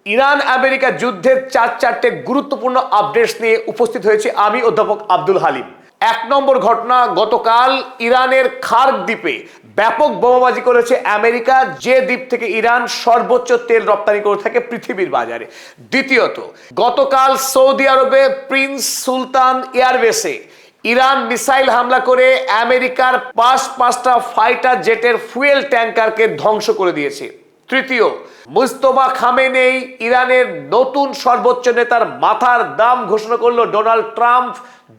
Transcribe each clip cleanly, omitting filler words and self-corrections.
Iran America যুদ্ধের চারটে গুরুত্বপূর্ণ আপডেটস নিয়ে উপস্থিত হয়েছে আমি অধ্যাপক আব্দুল হালিম। 1 নম্বর ঘটনা, গতকাল ইরানের খার্গ দ্বীপে ব্যাপক বোমাবাজি করেছে আমেরিকা, যে দ্বীপ থেকে ইরান সর্বোচ্চ তেল রপ্তানি করে থাকে পৃথিবীর বাজারে। দ্বিতীয়ত, গতকাল সৌদি আরবে প্রিন্স সুলতান এয়ারবেসে ইরান মিসাইল হামলা করে আমেরিকার পাঁচটা ফাইটার জেটের ফুয়েল ট্যাঙ্কারকে ধ্বংস করে দিয়েছে। তৃতীয়, মুস্তফা খামেনেই ইরানের নতুন সর্বোচ্চ নেতার মাথার দাম ঘোষণা করলো ডোনাল্ড ট্রাম্প,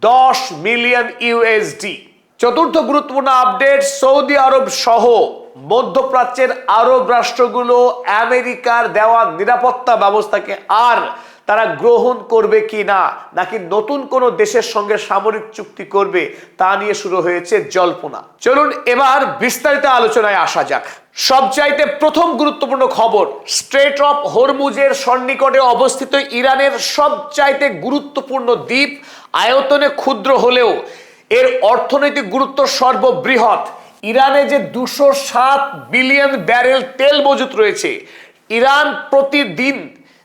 10 মিলিয়ন ইউএসডি। চতুর্থ গুরুত্বপূর্ণ আপডেট, সৌদি আরব সহ মধ্যপ্রাচ্যের আরব রাষ্ট্রগুলো আমেরিকার দেওয়া নিরাপত্তা ব্যবস্থাকে আর তারা গ্রহণ করবে কি না, নাকি নতুন কোন দেশের সঙ্গে সামরিক চুক্তি করবে, তা নিয়ে শুরু হয়েছে জল্পনা। চলুন এবার বিস্তারিত আলোচনায় আসা যাক। সবচাইতে প্রথম গুরুত্বপূর্ণ খবর, স্ট্রেট অফ হরমুজের সন্নিকটে অবস্থিত ইরানের সবচাইতে গুরুত্বপূর্ণ দ্বীপ, আয়তনে ক্ষুদ্র হলেও এর অর্থনৈতিক গুরুত্ব সর্ববৃহৎ। ইরানে যে 207 বিলিয়ন ব্যারেল তেল মজুত রয়েছে, ইরান প্রতিদিন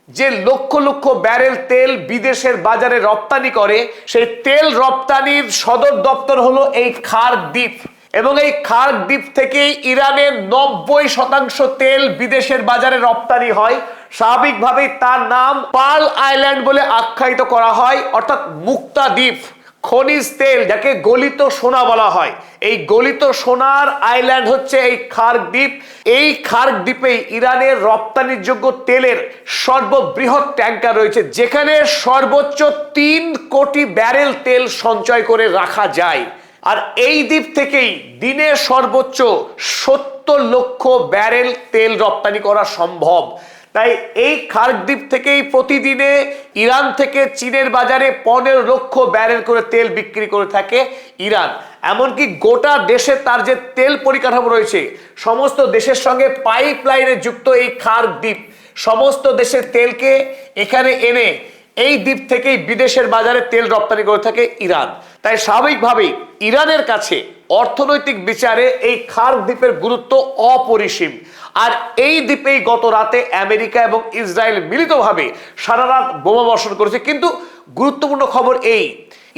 যে লক্ষ লক্ষ ব্যারেল তেল বিদেশের বাজারে রপ্তানি করে, সেই তেল রপ্তানির সদর দপ্তর হলো এই খার্গ দ্বীপ, এবং এই খার্গ দ্বীপ থেকেই ইরানের 90% তেল বিদেশের বাজারে রপ্তানি হয়। স্বাভাবিকভাবেই তার নাম পার্ল আইল্যান্ড বলে আখ্যায়িত করা হয়, অর্থাৎ মুক্তা দ্বীপ। খনিজ তেল যাকে গলিত সোনা বলা হয়, এই গলিত সোনার আইল্যান্ড হচ্ছে এই খার্গ দ্বীপ। এই খার্গ দ্বীপেই ইরানের রপ্তানির যোগ্য তেলের সর্ববৃহৎ ট্যাঙ্কার রয়েছে, যেখানে সর্বোচ্চ 3 কোটি ব্যারেল তেল সঞ্চয় করে রাখা যায়। আর এই দ্বীপ থেকেই দিনে সর্বোচ্চ 70 লক্ষ ব্যারেল তেল রপ্তানি করা সম্ভব। তাই এই খার্গ দ্বীপ থেকেই প্রতিদিনে ইরান থেকে চীনের বাজারে 15 লক্ষ ব্যারেল করে তেল বিক্রি করে থাকে ইরান। এমনকি গোটা দেশে তার যে তেল পরিকাঠামো রয়েছে, সমস্ত দেশের সঙ্গে পাইপ লাইনে যুক্ত এই খার্গ দ্বীপ সমস্ত দেশের তেলকে এখানে এনে এই দ্বীপ থেকেই বিদেশের বাজারে তেল রপ্তানি করে থাকে ইরান। তাই স্বাভাবিকভাবেই ইরানের কাছে অর্থনৈতিক বিচারে এই খার্গ দ্বীপের গুরুত্ব অপরিসীম। আর এই দ্বীপেই গত রাতে আমেরিকা এবং ইসরায়েল মিলিতভাবে সারা রাত বোমা বর্ষণ করেছে। কিন্তু গুরুত্বপূর্ণ খবর এই,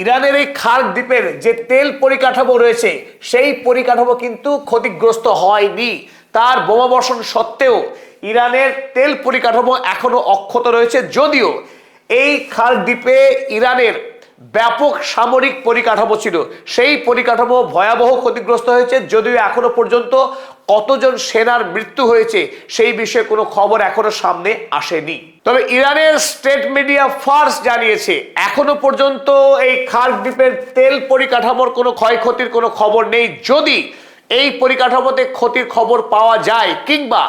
ইরানের এই খার্গ দ্বীপের যে তেল পরিকাঠামো রয়েছে, সেই পরিকাঠামো কিন্তু ক্ষতিগ্রস্ত হয়নি। তার বোমা বর্ষণ সত্ত্বেও ইরানের তেল পরিকাঠামো এখনো অক্ষত রয়েছে। যদিও এই খার্গ দ্বীপে ইরানের ব্যাপক সামরিক পরিকাঠামো ছিল, সেই পরিকাঠামো ভয়াবহ ক্ষতিগ্রস্ত হয়েছে। যদিও এখনো পর্যন্ত কতজন সেনার মৃত্যু হয়েছে সেই বিষয়ে কোনো খবর এখনো সামনে আসেনি। তবে ইরানের স্টেট মিডিয়া ফার্স জানিয়েছে এখনো পর্যন্ত এই খার্গ দ্বীপের তেল পরিকাঠামোর কোনো ক্ষয়ক্ষতির কোনো খবর নেই। যদি এই পরিকাঠামোতে ক্ষতির খবর পাওয়া যায়, কিংবা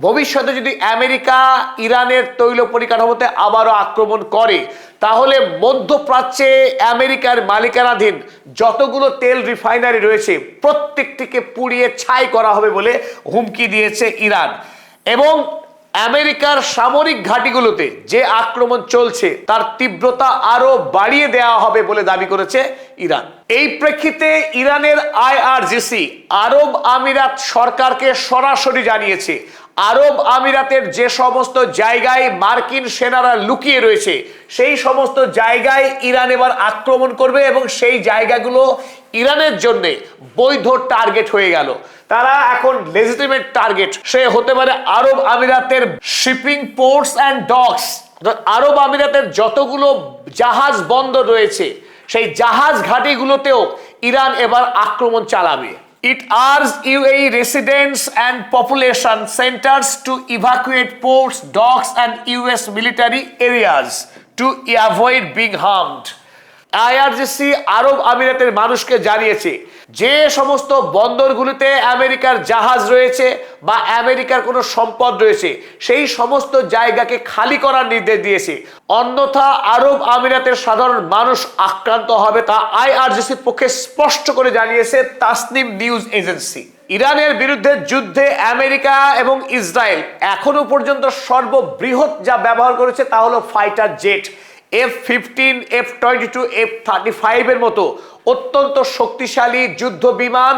ভবিষ্যতে যদি আমেরিকা ইরানের তৈল পরিকাঠামোতে আবারও আক্রমণ করে, তাহলে মধ্যপ্রাচ্যে আমেরিকার মালিকানাধীন যতগুলো তেল রিফাইনারি রয়েছে প্রত্যেকটিকে পুড়িয়ে ছাই করা হবে বলে হুমকি দিয়েছে ইরান। এবং আমেরিকার সামরিক ঘাঁটিগুলোতে যে আক্রমণ চলছে তার তীব্রতা আরো বাড়িয়ে দেওয়া হবে বলে দাবি করেছে ইরান। এই প্রেক্ষিতে ইরানের আইআরজিসি আরব আমিরাত সরকারকে সরাসরি জানিয়েছে আরব আমিরাতের যে সমস্ত জায়গায় মার্কিন সেনারা লুকিয়ে রয়েছে, সেই সমস্ত জায়গায় ইরান এবার আক্রমণ করবে, এবং সেই জায়গাগুলো ইরানের জন্য বৈধ টার্গেট হয়ে গেল। তারা এখন লেজিটিমেট টার্গেট। সে হতে পারে আরব আমিরাতের শিপিং পোর্টস অ্যান্ড ডকস, আরব আমিরাতের যতগুলো জাহাজ বন্দর রয়েছে সেই জাহাজ ঘাঁটিগুলোতেও ইরান এবার আক্রমণ চালাবে। It urged UAE residents and population centers to evacuate ports, docks and US military areas to avoid being harmed. IRGC আরব আমিরাতের মানুষকে জানিয়েছে যে সমস্ত বন্দরগুলিতে আমেরিকার জাহাজ রয়েছে বা আমেরিকার কোনো সম্পদ রয়েছে, সেই সমস্ত জায়গাকে খালি করার নির্দেশ দিয়েছে। অন্যথা আরব আমিরাতের সাধারণ মানুষ আক্রান্ত হবে, তা আইআরজিসির পক্ষে স্পষ্ট করে জানিয়েছে তাসনিম নিউজ এজেন্সি। ইরানের বিরুদ্ধে যুদ্ধে আমেরিকা এবং ইসরায়েল এখনো পর্যন্ত সর্ববৃহৎ যা ব্যবহার করেছে তা হলো fighter jet. F-15, F-22, F-35 এর মতো অত্যন্ত শক্তিশালী যুদ্ধ বিমান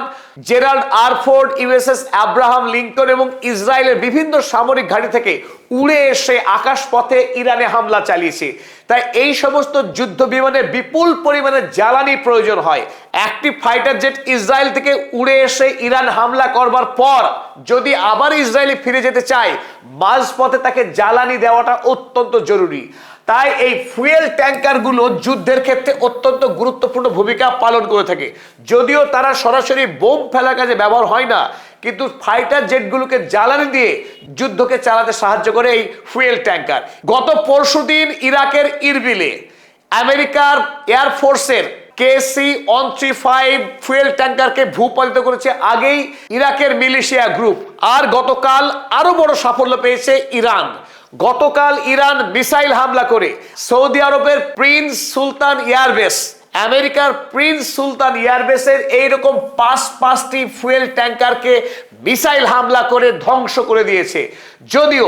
জেরাল্ড আরফোর্ড, ইউএসএস আব্রাহাম লিঙ্কন এবং ইসরায়েলের বিভিন্ন সামরিক ঘাঁটি থেকে উড়ে এসে আকাশপথে ইরানে হামলা চালিয়েছে। তাই এই সমস্ত যুদ্ধ বিমানে বিপুল পরিমাণে জ্বালানি প্রয়োজন হয়। একটি ফাইটার জেট ইসরায়েল থেকে উড়ে এসে ইরান হামলা করবার পর যদি আবার ইসরায়েলে ফিরে যেতে চায়, মাঝপথে তাকে জ্বালানি দেওয়াটা অত্যন্ত জরুরি। তাই এই ফুয়েল ট্যাঙ্কারগুলো যুদ্ধের ক্ষেত্রে অত্যন্ত গুরুত্বপূর্ণ ভূমিকা পালন করে থাকে। যদিও তারা সরাসরি বোম ফেলার কাজে ব্যবহার হয় না, কিন্তু ফাইটার জেটগুলোকে জ্বালানি দিয়ে যুদ্ধকে চালাতে সাহায্য করে এই ফুয়েল ট্যাঙ্কার। গত পরশুদিন ইরাকের ইরবিলে আমেরিকার এয়ারফোর্সের KC-135 ফুয়েল ট্যাঙ্কারকে ভূপাতিত করেছে আগেই ইরাকের মিলিশিয়া গ্রুপ। আর গতকাল আরো বড় সাফল্য পেয়েছে ইরান। গতকাল ইরান মিসাইল হামলা করে সৌদি আরবের প্রিন্স সুলতান এয়ারবেস, আমেরিকার প্রিন্স সুলতান এয়ারবেসের এইরকম পাঁচটি ফুয়েল ট্যাঙ্কারকে মিসাইল হামলা করে ধ্বংস করে দিয়েছে। যদিও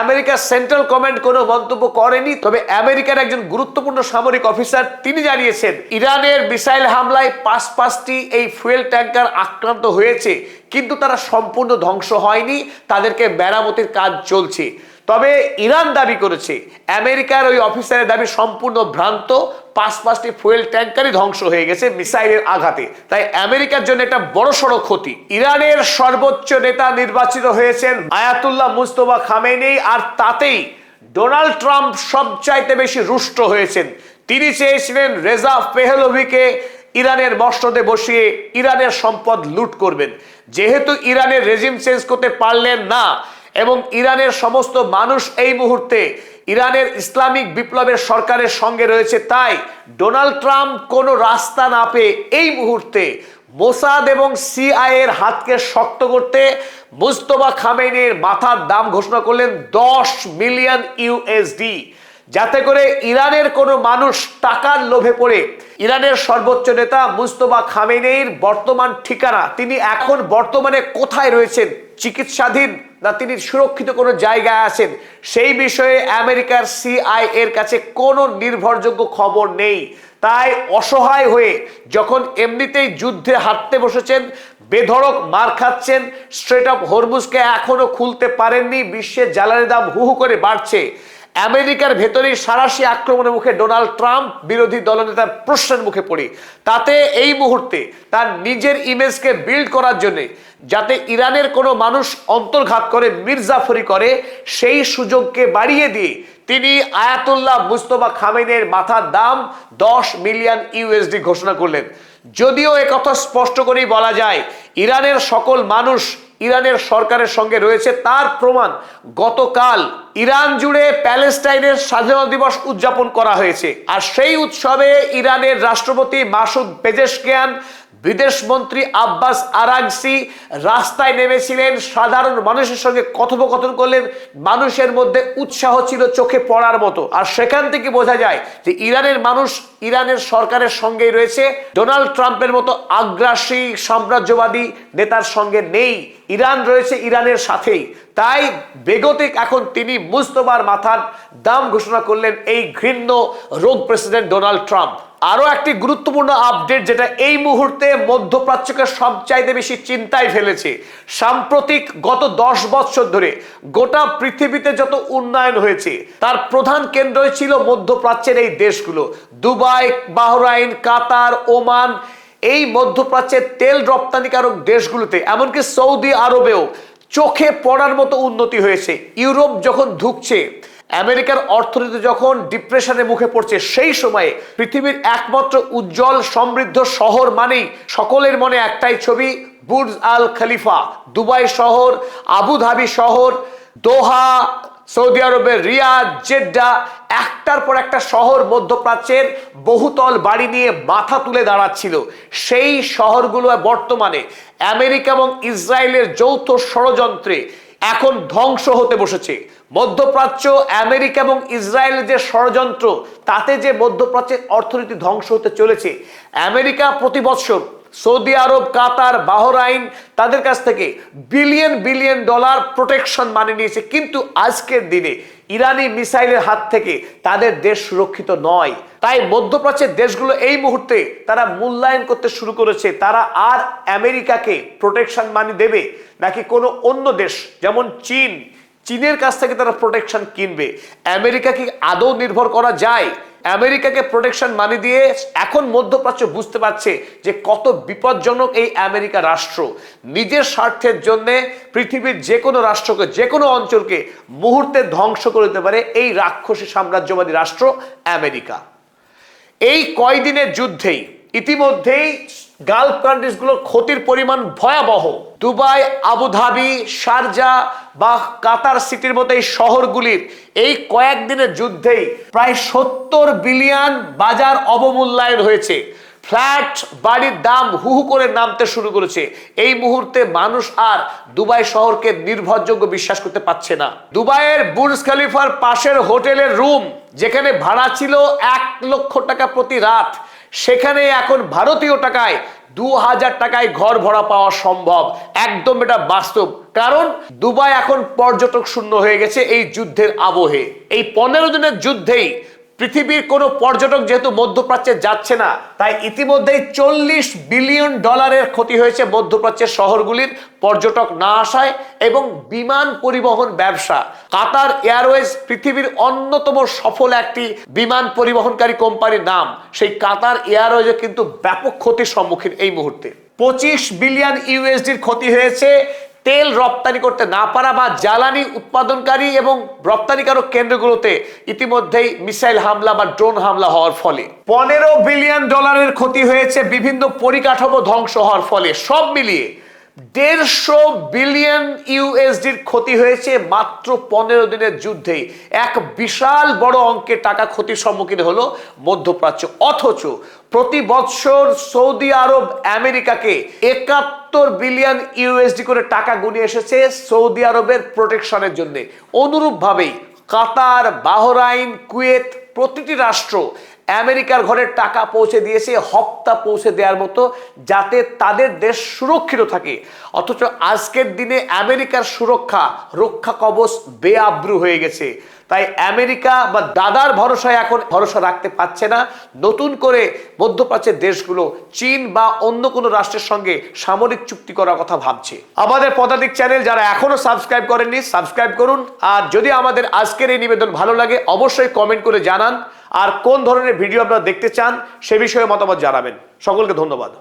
আমেরিকার সেন্ট্রাল কমান্ড কোনো মন্তব্য করেনি, তবে আমেরিকার একজন গুরুত্বপূর্ণ সামরিক অফিসার তিনি জানিয়েছেন ইরানের মিসাইল হামলায় পাঁচটি এই ফুয়েল ট্যাঙ্কার আক্রান্ত হয়েছে, কিন্তু তারা সম্পূর্ণ ধ্বংস হয়নি, তাদেরকে মেরামতির কাজ চলছে। তবে ইরান দাবি করেছে আমেরিকার ওই অফিসারের দাবি সম্পূর্ণ ভ্রান্ত, পাঁচটি ফুয়েল ট্যাঙ্কারই ধ্বংস হয়ে গেছে মিসাইলের আঘাতে। তাই আমেরিকার জন্য একটা বড়সড় ক্ষতি। ইরানের সর্বোচ্চ নেতা নির্বাচিত হয়েছেন আয়াতুল্লাহ মুস্তফা খামেনি, আর তাতেই ডোনাল্ড ট্রাম্প সবচাইতে বেশি রুষ্ট হয়েছেন। তিনি চেয়েছিলেন রেজা পেহলভিকে ইরানের মসনদে বসিয়ে ইরানের সম্পদ লুট করবেন। যেহেতু ইরানের রেজিম চেঞ্জ করতে পারলেন না এবং ইরানের সমস্ত মানুষ এই মুহূর্তে ইরানের ইসলামিক বিপ্লবের সরকারের সঙ্গে রয়েছে, তাই ডোনাল্ড ট্রাম্প কোনো রাস্তা না পেয়ে এই মুহূর্তে মোসাদ এবং সিআইএ এর হাতকে শক্ত করতে মুস্তফা খামেনির মাথার দাম ঘোষণা করলেন 10 মিলিয়ন ইউএসডি, যাতে করে ইরানের কোনো মানুষ টাকার লোভে পড়ে ইরানের সর্বোচ্চ নেতা মুস্তফা খামেনির বর্তমান ঠিকানা, তিনি এখন বর্তমানে কোথায় রয়েছেন, চিকিৎসাধীন না তিনি সুরক্ষিত কোনো জায়গায় আছেন, সেই বিষয়ে আমেরিকার সিআইএ এর কাছে কোনো নির্ভরযোগ্য খবর নেই। তাই অসহায় হয়ে যখন এমনিতেই যুদ্ধে হাঁটতে বসেছেন, বেধড়ক মার খাচ্ছেন, স্ট্রেট অফ হরমুজকে এখনো খুলতে পারেননি, বিশ্বের জ্বালানির দাম হু হু করে বাড়ছে, আমেরিকার ভেতরেই সাঁড়াশি আক্রমণের মুখে ডোনাল্ড ট্রাম্প বিরোধী দলনেতার প্রশ্নের মুখে পড়ে, তাতে এই মুহূর্তে তার নিজের ইমেজকে বিল্ড করার জন্য যাতে ইরানের কোনো মানুষ অন্তর্ঘাত করে, মির্জাফরি করে, সেই সুযোগকে বাড়িয়ে দিয়ে তিনি আয়াতুল্লাহ মুস্তফা খামেনির মাথার দাম 10 মিলিয়ন ইউএসডি ঘোষণা করলেন। যদিও একথা স্পষ্ট করেই বলা যায় ইরানের সকল মানুষ ইরানের সরকারের সঙ্গে রয়েছে, তার প্রমাণ গতকাল ইরান জুড়ে প্যালেস্টাইনের স্বাধীনতা দিবস উদযাপন করা হয়েছে। আর সেই উৎসবে ইরানের রাষ্ট্রপতি মাসুদ পেজেশকিয়ান, বিদেশমন্ত্রী আব্বাস আরাগসি রাস্তায় নেমেছিলেন, সাধারণ মানুষের সঙ্গে কথোপকথন করলেন, মানুষের মধ্যে উৎসাহ ছিল চোখে পড়ার মতো। আর সেখান থেকে বোঝা যায় যে ইরানের মানুষ ইরানের সরকারের সঙ্গেই রয়েছে, ডোনাল্ড ট্রাম্পের মতো আগ্রাসী সাম্রাজ্যবাদী নেতার সঙ্গে নেই, ইরান রয়েছে ইরানের সাথেই। তাই বেগতিক এখন তিনি মুস্তফার মাথার দাম ঘোষণা করলেন এই ঘৃণ্য রোগ প্রেসিডেন্ট ডোনাল্ড ট্রাম্প। আরো একটি গুরুত্বপূর্ণ আপডেট যেটা এই মুহূর্তে মধ্যপ্রাচ্যকে সবচাইতে বেশি চিন্তায় ফেলেছে। সাম্প্রতিক গত 10 বছর ধরে গোটা পৃথিবীতে যত উন্নয়ন হয়েছে তার প্রধান কেন্দ্রই ছিল মধ্যপ্রাচ্যের এই দেশগুলো, দুবাই, বাহরাইন, কাতার, ওমান, এই মধ্যপ্রাচ্যের তেল রপ্তানিকারক দেশগুলোতে, এমনকি সৌদি আরবেও চোখে পড়ার মতো উন্নতি হয়েছে। ইউরোপ যখন ধুঁকছে, আমেরিকার অর্থনীতি যখন ডিপ্রেশনের মুখে পড়ছে, সেই সময়ে পৃথিবীর একমাত্র উজ্জ্বল সমৃদ্ধ শহর মানেই সকলের মনে একটাই ছবি, বুর্জ আল খলিফা, দুবাই শহর, আবুধাবি শহর, দোহা, সৌদি আরবের রিয়াদ, জেড্ডা, একটার পর একটা শহর মধ্যপ্রাচ্যের বহুতল বাড়ি নিয়ে মাথা তুলে দাঁড়াচ্ছিল। সেই শহরগুলো বর্তমানে আমেরিকা এবং ইসরায়েলের যৌথ ষড়যন্ত্রে এখন ধ্বংস হতে বসেছে। মধ্যপ্রাচ্য, আমেরিকা এবং ইসরায়েলের যে ষড়যন্ত্র, তাতে যে মধ্যপ্রাচ্যের অর্থনীতি ধ্বংস হতে চলেছে। আমেরিকা প্রতি বছর সৌদি আরব, কাতার, বাহরাইন তাদের কাছ থেকে বিলিয়ন বিলিয়ন ডলার প্রোটেকশন মানি নিয়েছে, কিন্তু আজকের দিনে ইরানি মিসাইলের হাত থেকে তাদের দেশ সুরক্ষিত নয়। তাই মধ্যপ্রাচ্যের দেশগুলো এই মুহূর্তে তারা মূল্যায়ন করতে শুরু করেছে তারা আর আমেরিকাকে প্রোটেকশন মানি দেবে নাকি কোনো অন্য দেশ যেমন চীনের কাছ থেকে তারা প্রোটেকশন কিনবে। আমেরিকা কি আদৌ নির্ভর করা যায়? আমেরিকাকে প্রোটেকশন মানি দিয়ে এখন মধ্যপ্রাচ্য বুঝতে পারছে যে কত বিপজ্জনক এই আমেরিকা রাষ্ট্র। নিজের স্বার্থের জন্য পৃথিবীর যে কোনো রাষ্ট্রকে, যে কোনো অঞ্চলকে মুহূর্তে ধ্বংস করে দিতে পারে এই রাক্ষসী সাম্রাজ্যবাদী রাষ্ট্র আমেরিকা। এই কয়দিনের যুদ্ধেই ইতিমধ্যেই গালফ কান্ট্রিজগুলোর ক্ষতির পরিমাণ ভয়াবহ। দুবাই, আবুধাবি, শারজা বা কাতার সিটির মতো এই শহরগুলির এই কয়েকদিনের যুদ্ধেই প্রায় 70 বিলিয়ন বাজার অবমূল্যায়ন হয়েছে। ফ্ল্যাট বাড়ির দাম হু হু করে নামতে শুরু করেছে। এই মুহূর্তে মানুষ আর দুবাই শহরকে নির্ভরযোগ্য বিশ্বাস করতে পারছে না। দুবাইয়ের বুর্জ খলিফার পাশের হোটেলের রুম যেখানে ভাড়া ছিল 1 লক্ষ টাকা প্রতি রাত, সেখানে এখন ভারতীয় টাকায় 2000 টাকায় ঘর ভাড়া পাওয়া সম্ভব। একদম এটা বাস্তব, কারণ দুবাই এখন পর্যটক শূন্য হয়ে গেছে এই যুদ্ধের আবহে। এই 15 দিনের যুদ্ধেই পৃথিবীর কোনো পর্যটক যেহেতু মধ্যপ্রাচ্যে যাচ্ছে না, তাই ইতিমধ্যেই 40 বিলিয়ন ডলারের ক্ষতি হয়েছে মধ্যপ্রাচ্যের শহরগুলির পর্যটক না আসায়। এবং বিমান পরিবহন ব্যবসা, কাতার এয়ারওয়েজ পৃথিবীর অন্যতম সফল একটি বিমান পরিবহনকারী কোম্পানির নাম, সেই কাতার এয়ারওয়েজে কিন্তু ব্যাপক ক্ষতির সম্মুখীন এই মুহূর্তে। 25 বিলিয়ন ইউএসডির ক্ষতি হয়েছে তেল রপ্তানি করতে না পারা বা জ্বালানি উৎপাদনকারী এবং রপ্তানিকারক কেন্দ্রগুলোতে ইতিমধ্যেই মিসাইল হামলা বা ড্রোন হামলা হওয়ার ফলে। 15 বিলিয়ন ডলারের ক্ষতি হয়েছে বিভিন্ন পরিকাঠামো ধ্বংস হওয়ার ফলে। সব মিলিয়ে 150 বিলিয়ন ইউএসডির ক্ষতি হয়েছে মাত্র 15 দিনের যুদ্ধে। এক বিশাল বড় অঙ্কের টাকা ক্ষতির সম্মুখীন হলো মধ্যপ্রাচ্য। অথচ প্রতি বছর সৌদি আরব আমেরিকাকে 71 বিলিয়ন ইউএসডি করে টাকা গুনিয়ে এসেছে সৌদি আরবের প্রোটেকশনের জন্য। অনুরূপভাবেই কাতার, বাহরাইন, কুয়েত প্রতিটি রাষ্ট্র আমেরিকার ঘরে টাকা পৌঁছে দিয়েছে হপ্তা পৌঁছে দেওয়ার মতো, যাতে তাদের দেশ সুরক্ষিত থাকে। অথচ আজকের দিনে আমেরিকার সুরক্ষা রক্ষা কবচ বেআব্রু হয়ে গেছে। তাই আমেরিকা বা দাদার ভরসায় এখন ভরসা রাখতে পারছে না। নতুন করে মধ্যপ্রাচ্যের দেশগুলো চীন বা অন্য কোনো রাষ্ট্রের সঙ্গে সামরিক চুক্তি করার কথা ভাবছে। আমাদের পদাতিক চ্যানেল যারা এখনো সাবস্ক্রাইব করেননি, সাবস্ক্রাইব করুন। আর যদি আমাদের আজকের এই নিবেদন ভালো লাগে অবশ্যই কমেন্ট করে জানান। আর কোন ধরনের ভিডিও আপনারা দেখতে চান সে বিষয়ে মতামত জানাবেন। সকলকে ধন্যবাদ।